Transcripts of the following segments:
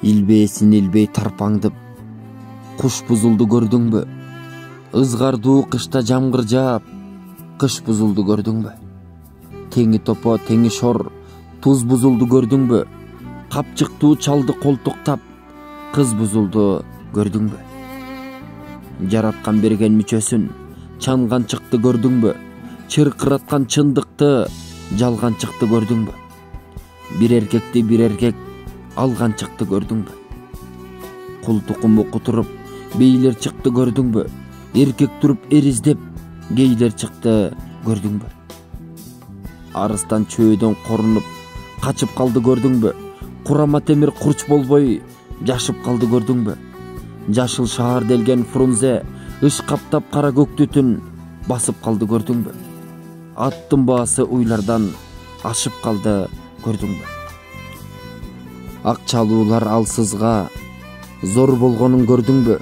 Илбээсин илбей тарпаңдып, куш бузулду көрдүңбү? Ызгардуу кышта жамгыр жаап, кыш бузулду көрдүңбү? Теңи топо, теңи шор, туз бузулду көрдүңбү? Капчыктуу чалды колтуктап, кыз бузулду көрдүңбү? Жараткан берген мүчөсүн чанган чыкты көрдүңбү? Чыркыраткан чындыкты жалган чыкты көрдүңбү? Бир эркекти бир эркек алган чыкты көрдүңбү? Кул тукуму кутуруп бейлер чыкты көрдүңбү? Эркек туруп эриздеп гейлер чыкты көрдүңбү? Арыстан чөөдөн корунуп качып калды көрдүңбү? Курама темир курч болбой жашып калды көрдүңбү? Жашыл шаар делген Фрунзе ыш каптап кара көктү түн басып калды көрдүңбү? Аттын баасы уйлардан ашып калды көрдүңбү? Акчалуулар алсызга зор болгонун көрдүңбү?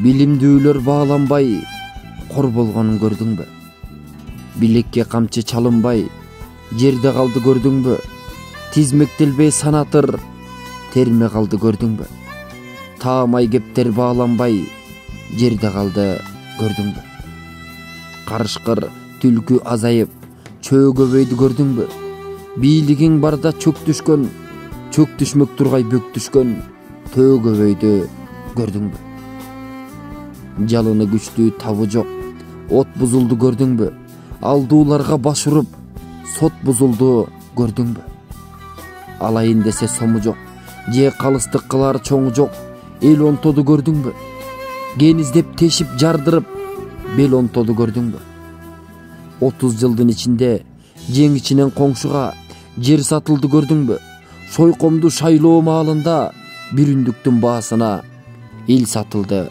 Билимдүүлөр бааланбай кор болгонун көрдүңбү? Билекке камчы чалынбай жерде калды көрдүңбү? Тизмектелбей санатыр терме калды көрдүңбү? Таамай кептер бааланбай жерде калды көрдүңбү? Карышкыр түлкү азайып чөө көбөйдү көрдүңбү? Бийлигиң барда чөк түшкөн, чөк түшмөк тургай бөк түшкөн төө көбөйдү көрдүңбү? Жалыны күчтүү табы жок, от бузулду көрдүңбү? Алдууларга баш уруп, сот бузулду көрдүңбү? Алайын десе сому жок, же калыстык кылар чоңу жок, эл онтоду көрдүңбү? Кен издеп тешип жардырып, бел онтоду көрдүңбү? 30 жылдын ичинде жең ичинен коңшуга жер сатылды көрдүңбү? Шойкомду шайлоо маалында бир үндүктүн баасына эл сатылды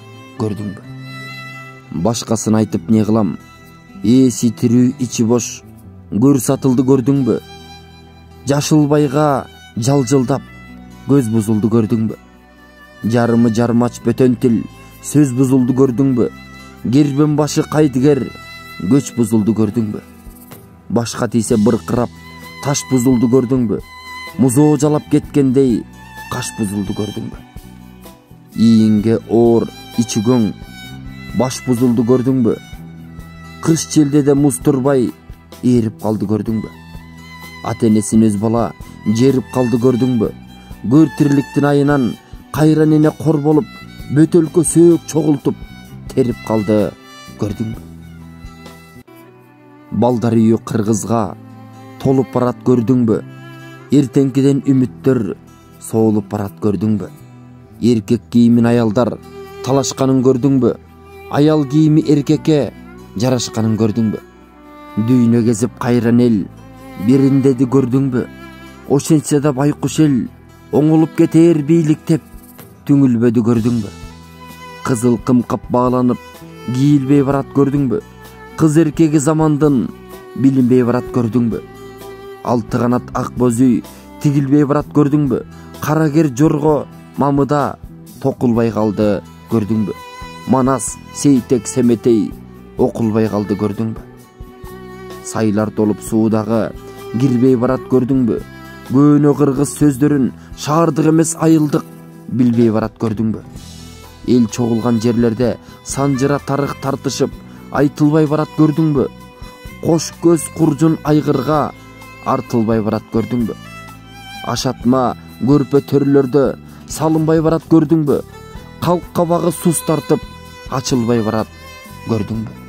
көрдүңбү? Башкасын айтып не кылам? Ээси тирүү ичи бош көр сатылды көрдүңбү? Жашылбайга жалжылдап көз бузулду көрдүңбү? Жарымы жармач бөтөн тил сөз бузулду көрдүңбү? Кербен башы кайдыгер көч бузулду көрдүңбү? Башка тийсе быркырап таш бузулду көрдүңбү? Музоо жалап кеткендей каш бузулду көрдүңбү? Ийинге оор ичи көң баш бузулду көрдүңбү? Кыш желдеде муз турбай ээрип калды көрдүңбү? Ата энесин өз бала жерип калды көрдүңбү? Көр тирликтин айынан кайра нене кор болуп бөтөлкө сөөк чогултуп терип калды көрдүңбү? Балдар үйү кыргызга толуп барат көрдүңбү? Эртеңкиден үмүттөр соолуп барат көрдүңбү? Эркек кийимин аялдар талашканын көрдүңбү? Аял кийими эркекке жарашканын көрдүңбү? Дүйнө кезип кайран эл бириндеди көрдүңбү? Ошентсе да байкуш эл оңолуп кетер бийликтеп түңүлбөдү көрдүңбү? Кызыл кымкап бааланып кийилбей барат көрдүңбү? Кыз эркеги замандын билинбей барат көрдүңбү? Алты канат ак боз үй тигилбей барат көрдүңбү? Карагер жорго мамыда токулбай калды көрдүңбү? Манас, Сейтек, Семетей окулбай калды көрдүңбү? Сайлар толуп суудагы кирбей барат көрдүңбү? Көөнө кыргыз сөздөрүн шаардык эмес айылдык билбей барат көрдүңбү? Эл чогулган жерлерде санжыра тарых тартышып айтылбай барат көрдүңбү? Кош көз куржун айгырга артылбай барат көрдүңбү? Ашатма көрпө төрлөрдө салынбай барат көрдүңбү? Калк кабагы суз тартып ачылбай барат көрдүңбү?